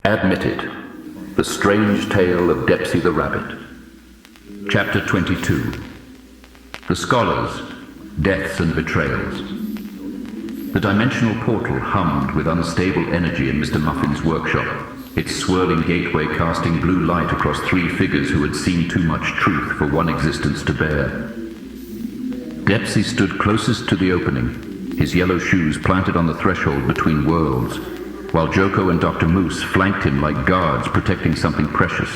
Admitted. The Strange Tale of Depsey the Rabbit. Chapter 22. The Scholars, Deaths and Betrayals. The dimensional portal hummed with unstable energy in Mr. Muffin's workshop, its swirling gateway casting blue light across three figures who had seen too much truth for one existence to bear. Depsey stood closest to the opening, his yellow shoes planted on the threshold between worlds, while Joko and Dr. Moose flanked him like guards protecting something precious.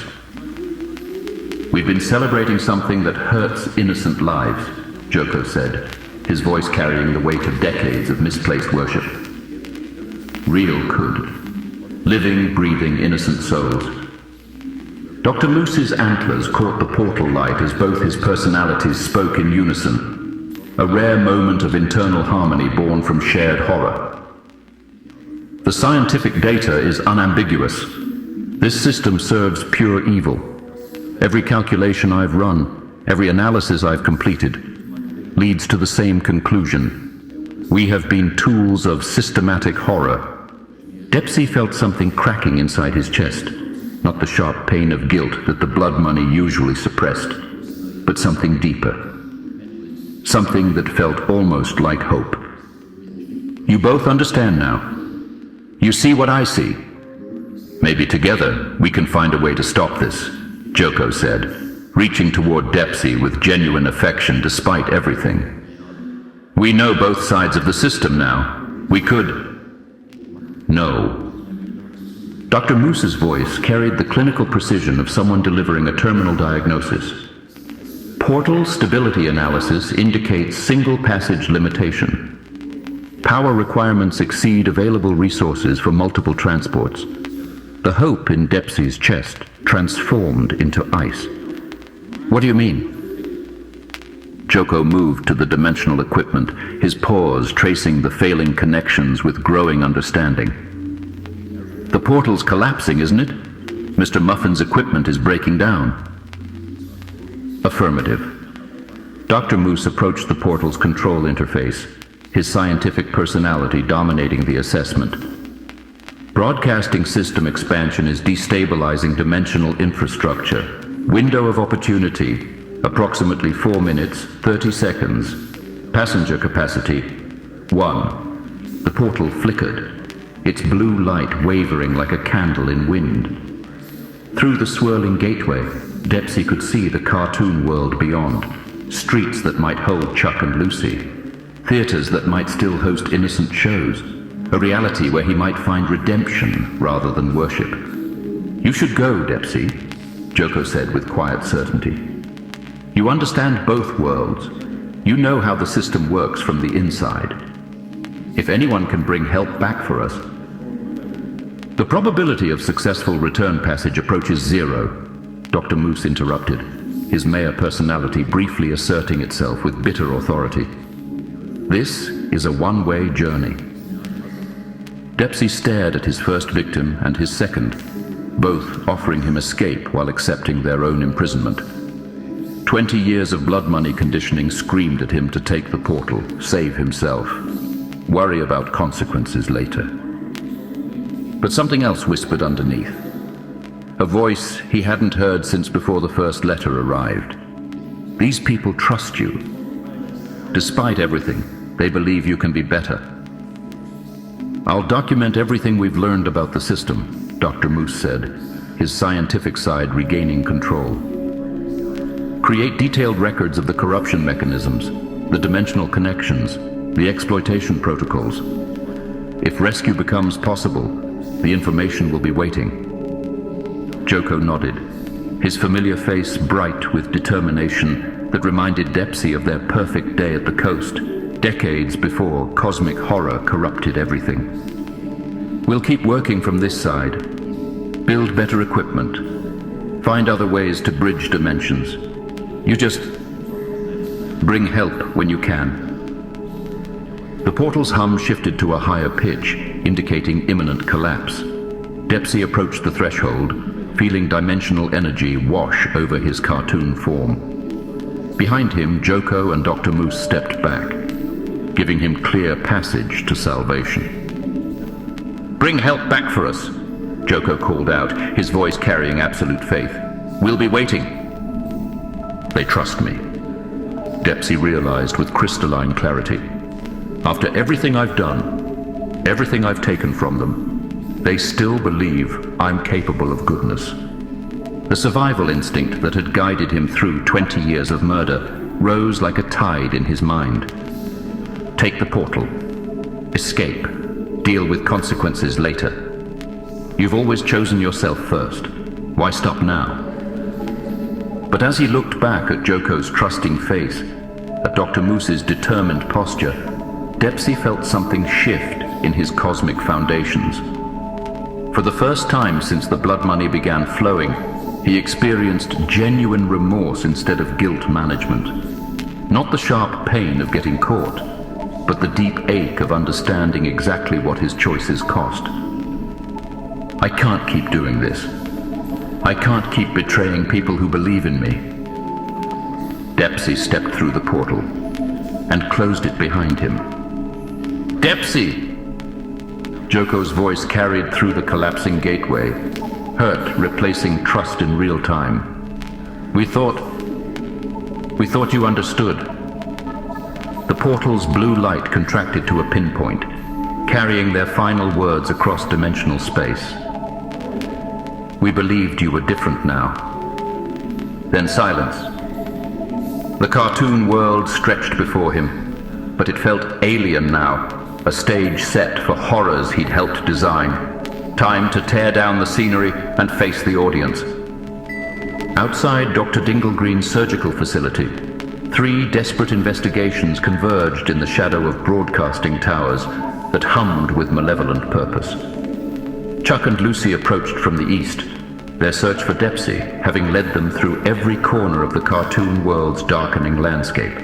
"We've been celebrating something that hurts innocent lives," Joko said, his voice carrying the weight of decades of misplaced worship. "Real could. Living, breathing, innocent souls." Dr. Moose's antlers caught the portal light as both his personalities spoke in unison, a rare moment of internal harmony born from shared horror. "The scientific data is unambiguous. This system serves pure evil. Every calculation I've run, every analysis I've completed, leads to the same conclusion. We have been tools of systematic horror." Depsey felt something cracking inside his chest, not the sharp pain of guilt that the blood money usually suppressed, but something deeper. Something that felt almost like hope. "You both understand now. You see what I see. Maybe together we can find a way to stop this," Joko said, reaching toward Depsey with genuine affection despite everything. "We know both sides of the system now. We could..." "No." Dr. Moose's voice carried the clinical precision of someone delivering a terminal diagnosis. "Portal stability analysis indicates single passage limitation. Power requirements exceed available resources for multiple transports." The hope in Depsey's chest transformed into ice. "What do you mean?" Joko moved to the dimensional equipment, his paws tracing the failing connections with growing understanding. "The portal's collapsing, isn't it? Mr. Muffin's equipment is breaking down." Affirmative. Dr. Moose approached the portal's control interface, his scientific personality dominating the assessment. "Broadcasting system expansion is destabilizing dimensional infrastructure. Window of opportunity, approximately 4 minutes, 30 seconds. Passenger capacity, 1. The portal flickered, its blue light wavering like a candle in wind. Through the swirling gateway, Depsey could see the cartoon world beyond, streets that might hold Chuck and Lucy, theaters that might still host innocent shows, a reality where he might find redemption rather than worship. "You should go, Depsey," Joko said with quiet certainty. "You understand both worlds. You know how the system works from the inside. If anyone can bring help back for us..." "The probability of successful return passage approaches 0, Dr. Moose interrupted, his mayor personality briefly asserting itself with bitter authority. "This is a one-way journey." Depsey stared at his first victim and his second, both offering him escape while accepting their own imprisonment. 20 years of blood money conditioning screamed at him to take the portal, save himself, worry about consequences later. But something else whispered underneath. A voice he hadn't heard since before the first letter arrived. "These people trust you. Despite everything, they believe you can be better." "I'll document everything we've learned about the system," Dr. Moose said, his scientific side regaining control. "Create detailed records of the corruption mechanisms, the dimensional connections, the exploitation protocols. If rescue becomes possible, the information will be waiting." Joko nodded, his familiar face bright with determination that reminded Depsey of their perfect day at the coast, decades before cosmic horror corrupted everything. "We'll keep working from this side. Build better equipment. Find other ways to bridge dimensions. You just bring help when you can." The portal's hum shifted to a higher pitch, indicating imminent collapse. Depsey approached the threshold, feeling dimensional energy wash over his cartoon form. Behind him, Joko and Dr. Moose stepped back, giving him clear passage to salvation. "Bring help back for us," Joko called out, his voice carrying absolute faith. "We'll be waiting." They trust me, Depsey realized with crystalline clarity. After everything I've done, everything I've taken from them, they still believe I'm capable of goodness. The survival instinct that had guided him through 20 years of murder rose like a tide in his mind. Take the portal. Escape. Deal with consequences later. You've always chosen yourself first. Why stop now? But as he looked back at Joko's trusting face, at Dr. Moose's determined posture, Depsey felt something shift in his cosmic foundations. For the first time since the blood money began flowing, he experienced genuine remorse instead of guilt management. Not the sharp pain of getting caught, but the deep ache of understanding exactly what his choices cost. I can't keep doing this. I can't keep betraying people who believe in me. Depsey stepped through the portal and closed it behind him. "Depsey!" Joko's voice carried through the collapsing gateway, hurt replacing trust in real time. We thought you understood." The portal's blue light contracted to a pinpoint, carrying their final words across dimensional space. "We believed you were different now." Then silence. The cartoon world stretched before him, but it felt alien now, a stage set for horrors he'd helped design. Time to tear down the scenery and face the audience. Outside Dr. Dinglegreen's surgical facility, 3 desperate investigations converged in the shadow of broadcasting towers that hummed with malevolent purpose. Chuck and Lucy approached from the east, their search for Depsey having led them through every corner of the cartoon world's darkening landscape.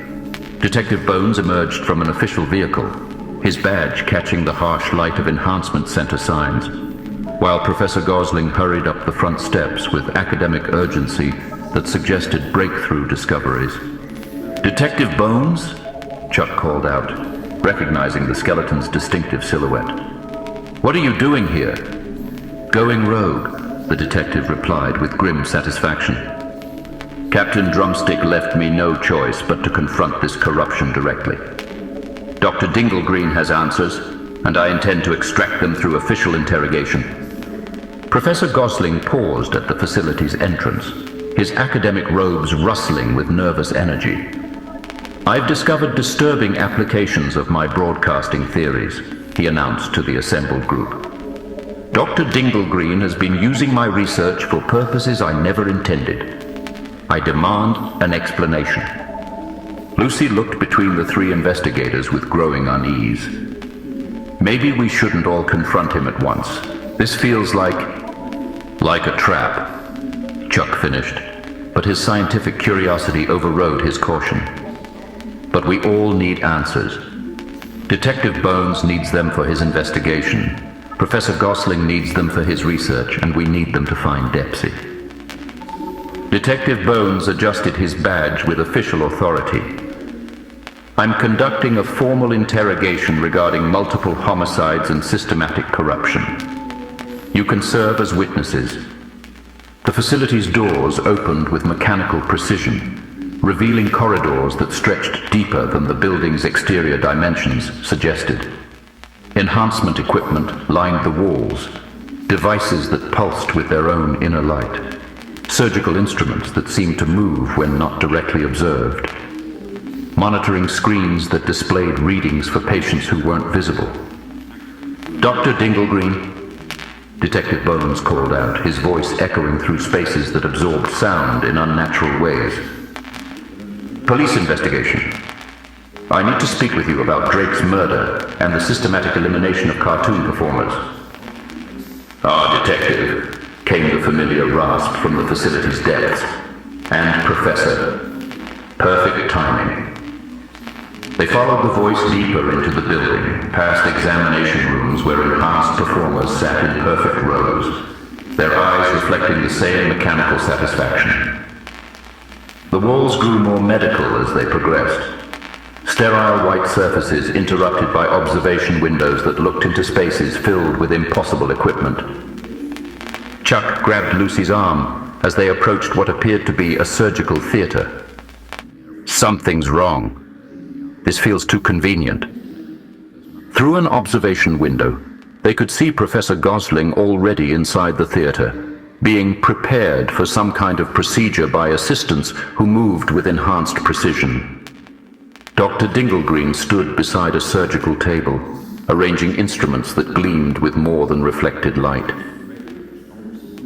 Detective Bones emerged from an official vehicle, his badge catching the harsh light of enhancement center signs, while Professor Gosling hurried up the front steps with academic urgency that suggested breakthrough discoveries. "Detective Bones?" Chuck called out, recognizing the skeleton's distinctive silhouette. "What are you doing here?" "Going rogue," the detective replied with grim satisfaction. "Captain Drumstick left me no choice but to confront this corruption directly. Dr. Dinglegreen has answers, and I intend to extract them through official interrogation." Professor Gosling paused at the facility's entrance, his academic robes rustling with nervous energy. "I've discovered disturbing applications of my broadcasting theories," he announced to the assembled group. "Dr. Dinglegreen has been using my research for purposes I never intended. I demand an explanation." Lucy looked between the 3 investigators with growing unease. "Maybe we shouldn't all confront him at once. This feels like a trap," Chuck finished, but his scientific curiosity overrode his caution. "But we all need answers. Detective Bones needs them for his investigation. Professor Gosling needs them for his research, and we need them to find Depsey." Detective Bones adjusted his badge with official authority. "I'm conducting a formal interrogation regarding multiple homicides and systematic corruption. You can serve as witnesses." The facility's doors opened with mechanical precision, revealing corridors that stretched deeper than the building's exterior dimensions suggested. Enhancement equipment lined the walls, devices that pulsed with their own inner light, surgical instruments that seemed to move when not directly observed, monitoring screens that displayed readings for patients who weren't visible. "Dr. Dinglegreen," Detective Bones called out, his voice echoing through spaces that absorbed sound in unnatural ways. "Police investigation. I need to speak with you about Drake's murder and the systematic elimination of cartoon performers." "Ah, Detective," came the familiar rasp from the facility's depths. "And Professor. Perfect timing." They followed the voice deeper into the building, past examination rooms where enhanced performers sat in perfect rows, their eyes reflecting the same mechanical satisfaction. The walls grew more medical as they progressed. Sterile white surfaces interrupted by observation windows that looked into spaces filled with impossible equipment. Chuck grabbed Lucy's arm as they approached what appeared to be a surgical theater. Something's wrong. This feels too convenient. Through an observation window, they could see Professor Gosling already inside the theater, being prepared for some kind of procedure by assistants who moved with enhanced precision. Dr. Dinglegreen stood beside a surgical table, arranging instruments that gleamed with more than reflected light.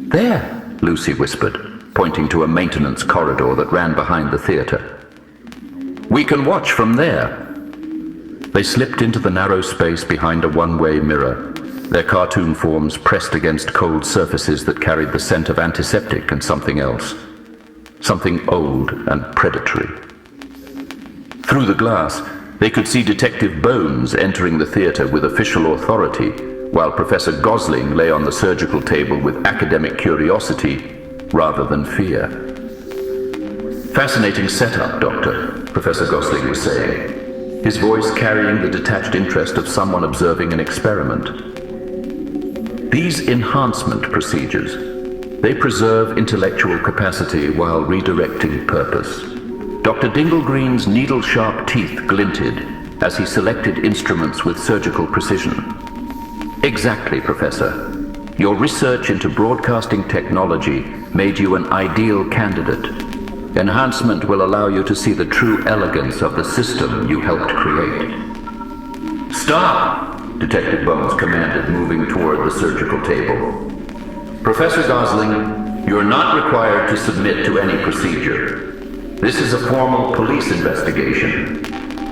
"There," Lucy whispered, pointing to a maintenance corridor that ran behind the theater. "We can watch from there." They slipped into the narrow space behind a one-way mirror, their cartoon forms pressed against cold surfaces that carried the scent of antiseptic and something else. Something old and predatory. Through the glass, they could see Detective Bones entering the theater with official authority, while Professor Gosling lay on the surgical table with academic curiosity rather than fear. "Fascinating setup, Doctor," Professor Gosling was saying, his voice carrying the detached interest of someone observing an experiment. "These enhancement procedures, they preserve intellectual capacity while redirecting purpose." Dr. Dinglegreen's needle-sharp teeth glinted as he selected instruments with surgical precision. "Exactly, Professor. Your research into broadcasting technology made you an ideal candidate. Enhancement will allow you to see the true elegance of the system you helped create." "Stop!" Detective Bones commanded, moving toward the surgical table. "Professor Gosling, you're not required to submit to any procedure. This is a formal police investigation."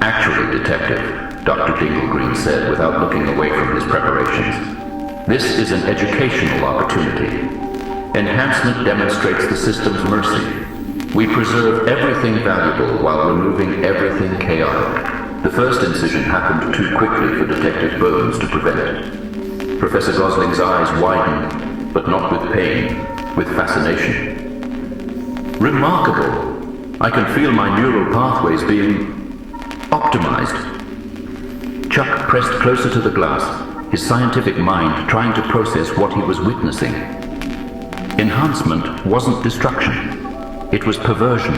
"Actually, Detective," Dr. Dinglegreen said without looking away from his preparations, "this is an educational opportunity. Enhancement demonstrates the system's mercy. We preserve everything valuable while removing everything chaotic." The first incision happened too quickly for Detective Bones to prevent it. Professor Gosling's eyes widened, but not with pain, with fascination. "Remarkable! I can feel my neural pathways being optimized." Chuck pressed closer to the glass, his scientific mind trying to process what he was witnessing. Enhancement wasn't destruction. It was perversion.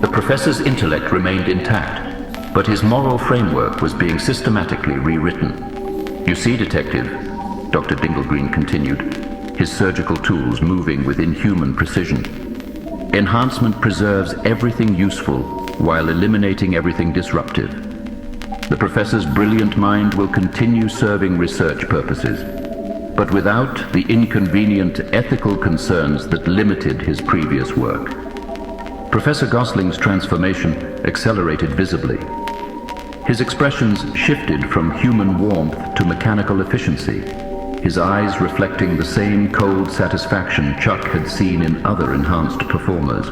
The professor's intellect remained intact, but his moral framework was being systematically rewritten. "You see, Detective," Dr. Dinglegreen continued, his surgical tools moving with inhuman precision. "Enhancement preserves everything useful while eliminating everything disruptive. The professor's brilliant mind will continue serving research purposes, but without the inconvenient ethical concerns that limited his previous work." Professor Gosling's transformation accelerated visibly. His expressions shifted from human warmth to mechanical efficiency, his eyes reflecting the same cold satisfaction Chuck had seen in other enhanced performers.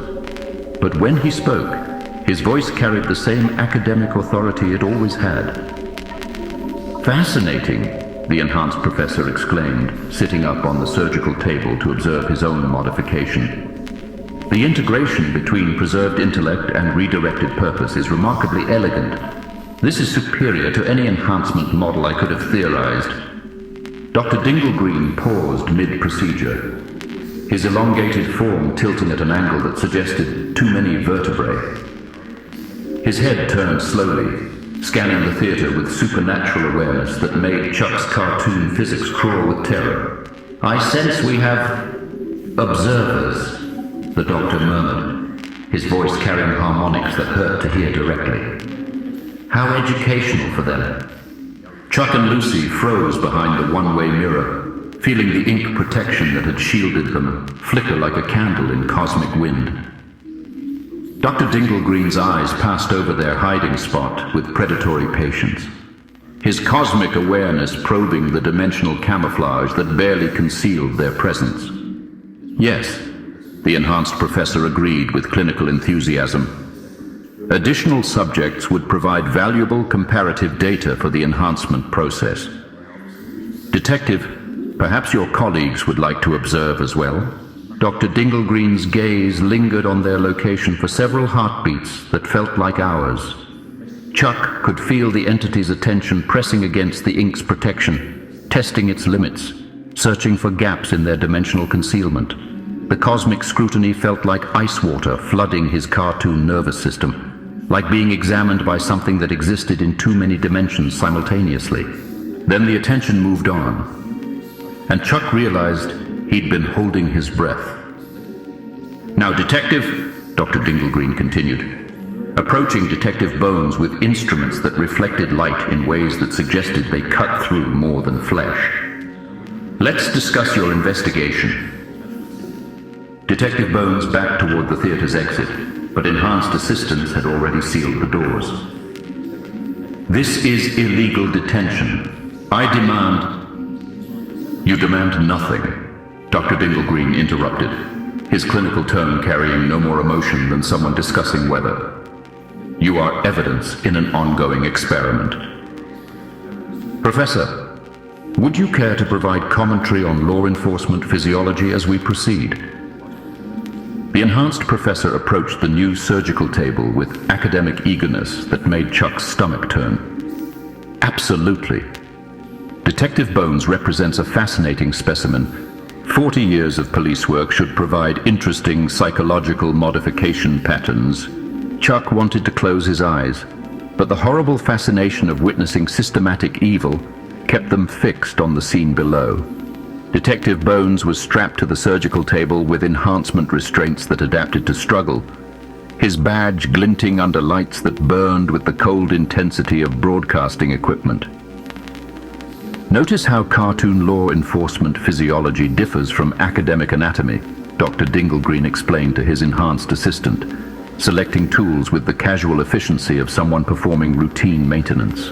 But when he spoke, his voice carried the same academic authority it always had. "Fascinating," the enhanced professor exclaimed, sitting up on the surgical table to observe his own modification. "The integration between preserved intellect and redirected purpose is remarkably elegant. This is superior to any enhancement model I could have theorized." Dr. Dinglegreen paused mid-procedure, his elongated form tilting at an angle that suggested too many vertebrae. His head turned slowly, scanning the theater with supernatural awareness that made Chuck's cartoon physics crawl with terror. "I sense we have observers," the doctor murmured, his voice carrying harmonics that hurt to hear directly. "How educational for them." Chuck and Lucy froze behind the one-way mirror, feeling the ink protection that had shielded them flicker like a candle in cosmic wind. Dr. Dinglegreen's eyes passed over their hiding spot with predatory patience, his cosmic awareness probing the dimensional camouflage that barely concealed their presence. "Yes," the enhanced professor agreed with clinical enthusiasm. "Additional subjects would provide valuable comparative data for the enhancement process. Detective, perhaps your colleagues would like to observe as well?" Dr. Dinglegreen's gaze lingered on their location for several heartbeats that felt like hours. Chuck could feel the entity's attention pressing against the ink's protection, testing its limits, searching for gaps in their dimensional concealment. The cosmic scrutiny felt like ice water flooding his cartoon nervous system, like being examined by something that existed in too many dimensions simultaneously. Then the attention moved on, and Chuck realized he'd been holding his breath. "Now, Detective," Dr. Dinglegreen continued, approaching Detective Bones with instruments that reflected light in ways that suggested they cut through more than flesh. "Let's discuss your investigation." Detective Bones backed toward the theater's exit, but enhanced assistants had already sealed the doors. "This is illegal detention. I demand—" "You demand nothing," Dr. Dinglegreen interrupted, his clinical tone carrying no more emotion than someone discussing weather. "You are evidence in an ongoing experiment." "Professor, would you care to provide commentary on law enforcement physiology as we proceed?" The enhanced professor approached the new surgical table with academic eagerness that made Chuck's stomach turn. "Absolutely. Detective Bones represents a fascinating specimen. 40 years of police work should provide interesting psychological modification patterns." Chuck wanted to close his eyes, but the horrible fascination of witnessing systematic evil kept them fixed on the scene below. Detective Bones was strapped to the surgical table with enhancement restraints that adapted to struggle, his badge glinting under lights that burned with the cold intensity of broadcasting equipment. "Notice how cartoon law enforcement physiology differs from academic anatomy," Dr. Dinglegreen explained to his enhanced assistant, selecting tools with the casual efficiency of someone performing routine maintenance.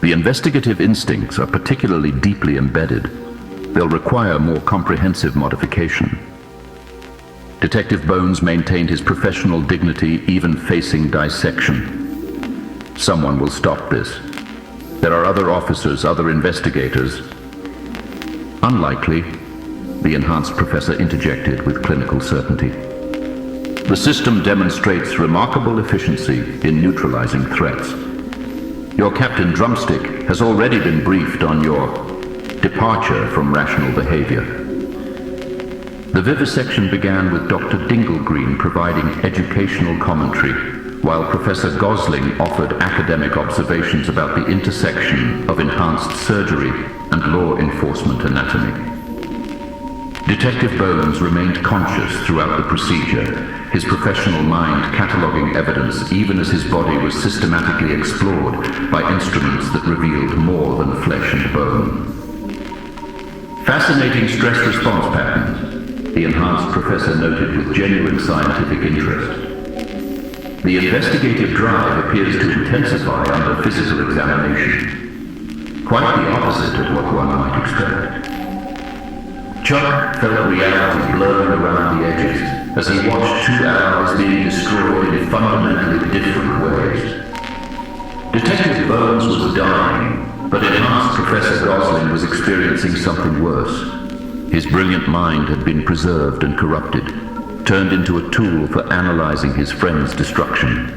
"The investigative instincts are particularly deeply embedded. They'll require more comprehensive modification." Detective Bones maintained his professional dignity even facing dissection. "Someone will stop this. There are other officers, other investigators." "Unlikely," the enhanced professor interjected with clinical certainty. "The system demonstrates remarkable efficiency in neutralizing threats. Your Captain Drumstick has already been briefed on your departure from rational behavior." The vivisection began with Dr. Dinglegreen providing educational commentary, while Professor Gosling offered academic observations about the intersection of enhanced surgery and law enforcement anatomy. Detective Bones remained conscious throughout the procedure, his professional mind cataloging evidence even as his body was systematically explored by instruments that revealed more than flesh and bone. "Fascinating stress response patterns," the enhanced professor noted with genuine scientific interest. "The investigative drive appears to intensify under physical examination. Quite the opposite of what one might expect." Chuck felt reality blurring around the edges as he watched 2 hours being destroyed in fundamentally different ways. Detective Bones was dying, but enhanced Professor Gosling was experiencing something worse. His brilliant mind had been preserved and corrupted, turned into a tool for analyzing his friend's destruction.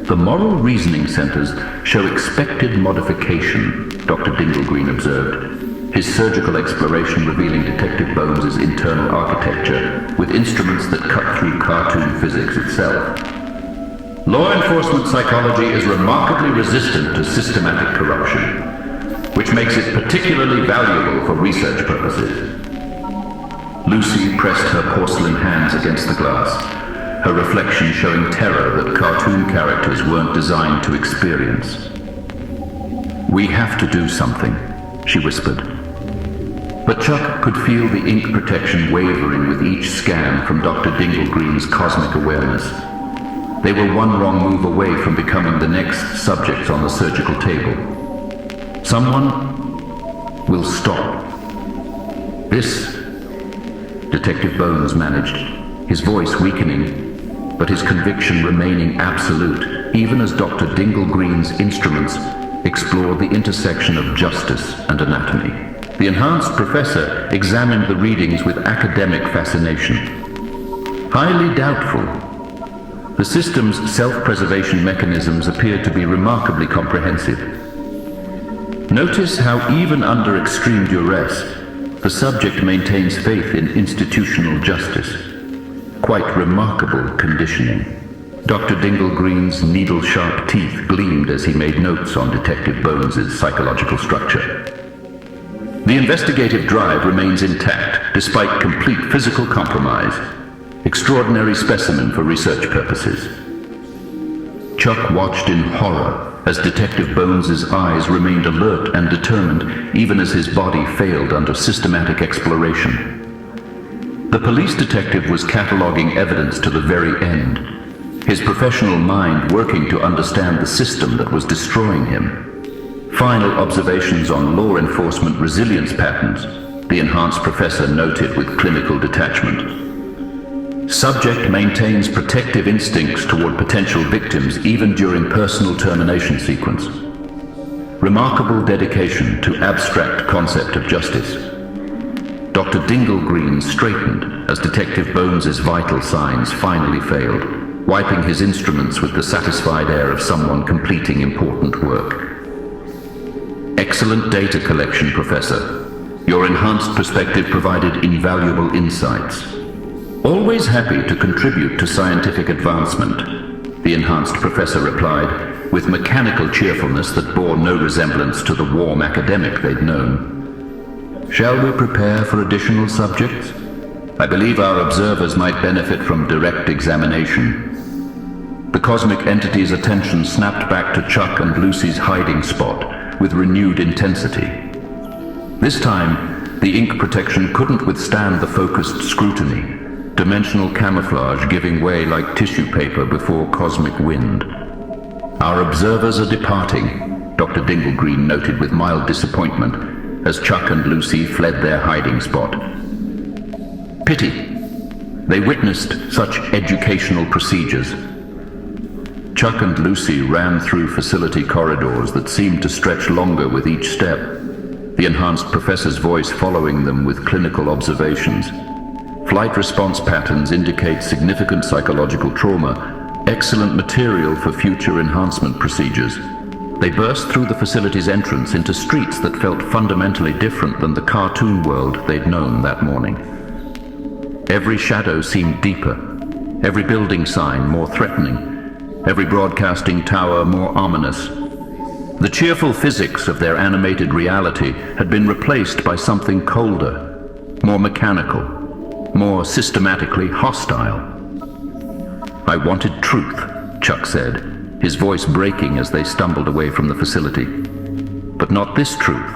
"The moral reasoning centers show expected modification," Dr. Dinglegreen observed, his surgical exploration revealing Detective Bones' internal architecture with instruments that cut through cartoon physics itself. "Law enforcement psychology is remarkably resistant to systematic corruption, which makes it particularly valuable for research purposes." Lucy pressed her porcelain hands against the glass, her reflection showing terror that cartoon characters weren't designed to experience. "We have to do something," she whispered. But Chuck could feel the ink protection wavering with each scan from Dr. Dinglegreen's cosmic awareness. They were one wrong move away from becoming the next subjects on the surgical table. "Someone will stop this," Detective Bones managed, his voice weakening, but his conviction remaining absolute, even as Dr. Dinglegreen's instruments explored the intersection of justice and anatomy. The enhanced professor examined the readings with academic fascination. "Highly doubtful. The system's self-preservation mechanisms appear to be remarkably comprehensive. Notice how even under extreme duress, The subject maintains faith in institutional justice. Quite remarkable conditioning. Dr. Dingle-Green's needle-sharp teeth gleamed as he made notes on Detective Bones's psychological structure. The investigative drive remains intact, despite complete physical compromise. Extraordinary specimen for research purposes. Chuck watched in horror as Detective Bones's eyes remained alert and determined, even as his body failed under systematic exploration. The police detective was cataloging evidence to the very end, his professional mind working to understand the system that was destroying him. Final observations on law enforcement resilience patterns, the enhanced professor noted with clinical detachment. Subject maintains protective instincts toward potential victims even during personal termination sequence. Remarkable dedication to abstract concept of justice. Dr. Dingle-Green straightened as Detective Bones's vital signs finally failed, wiping his instruments with the satisfied air of someone completing important work. Excellent data collection, Professor. Your enhanced perspective provided invaluable insights. Always happy to contribute to scientific advancement, the enhanced professor replied, with mechanical cheerfulness that bore no resemblance to the warm academic they'd known. Shall we prepare for additional subjects? I believe our observers might benefit from direct examination. The cosmic entity's attention snapped back to Chuck and Lucy's hiding spot with renewed intensity. This time, the ink protection couldn't withstand the focused scrutiny, dimensional camouflage giving way like tissue paper before cosmic wind. Our observers are departing, Dr. Dingle-Green noted with mild disappointment as Chuck and Lucy fled their hiding spot. Pity. They witnessed such educational procedures. Chuck and Lucy ran through facility corridors that seemed to stretch longer with each step, the enhanced professor's voice following them with clinical observations. Flight response patterns indicate significant psychological trauma, excellent material for future enhancement procedures. They burst through the facility's entrance into streets that felt fundamentally different than the cartoon world they'd known that morning. Every shadow seemed deeper, every building sign more threatening, every broadcasting tower more ominous. The cheerful physics of their animated reality had been replaced by something colder, more mechanical, more systematically hostile. I wanted truth, Chuck said, his voice breaking as they stumbled away from the facility. But not this truth.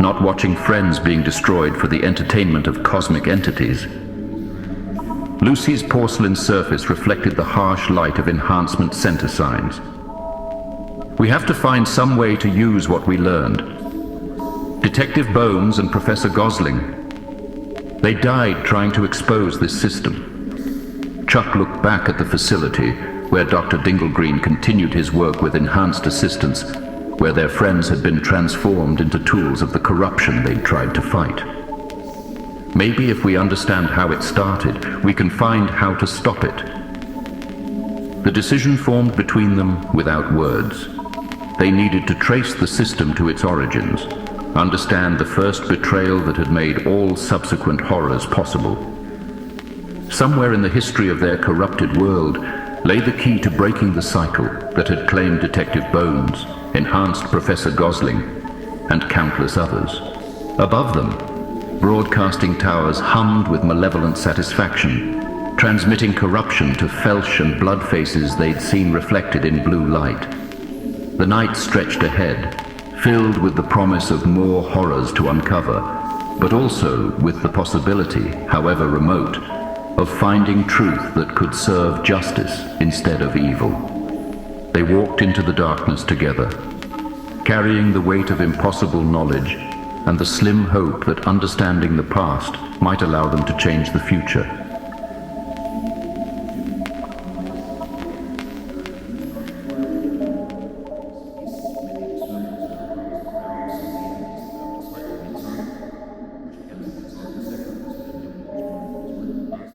Not watching friends being destroyed for the entertainment of cosmic entities. Lucy's porcelain surface reflected the harsh light of enhancement center signs. We have to find some way to use what we learned. Detective Bones and Professor Gosling, they died trying to expose this system. Chuck looked back at the facility where Dr. Dingle-Green continued his work with enhanced assistants, where their friends had been transformed into tools of the corruption they'd tried to fight. Maybe if we understand how it started, we can find how to stop it. The decision formed between them without words. They needed to trace the system to its origins, understand the first betrayal that had made all subsequent horrors possible. Somewhere in the history of their corrupted world lay the key to breaking the cycle that had claimed Detective Bones, enhanced Professor Gosling, and countless others. Above them, broadcasting towers hummed with malevolent satisfaction, transmitting corruption to felch and blood faces they'd seen reflected in blue light. The night stretched ahead, filled with the promise of more horrors to uncover, but also with the possibility, however remote, of finding truth that could serve justice instead of evil. They walked into the darkness together, carrying the weight of impossible knowledge and the slim hope that understanding the past might allow them to change the future.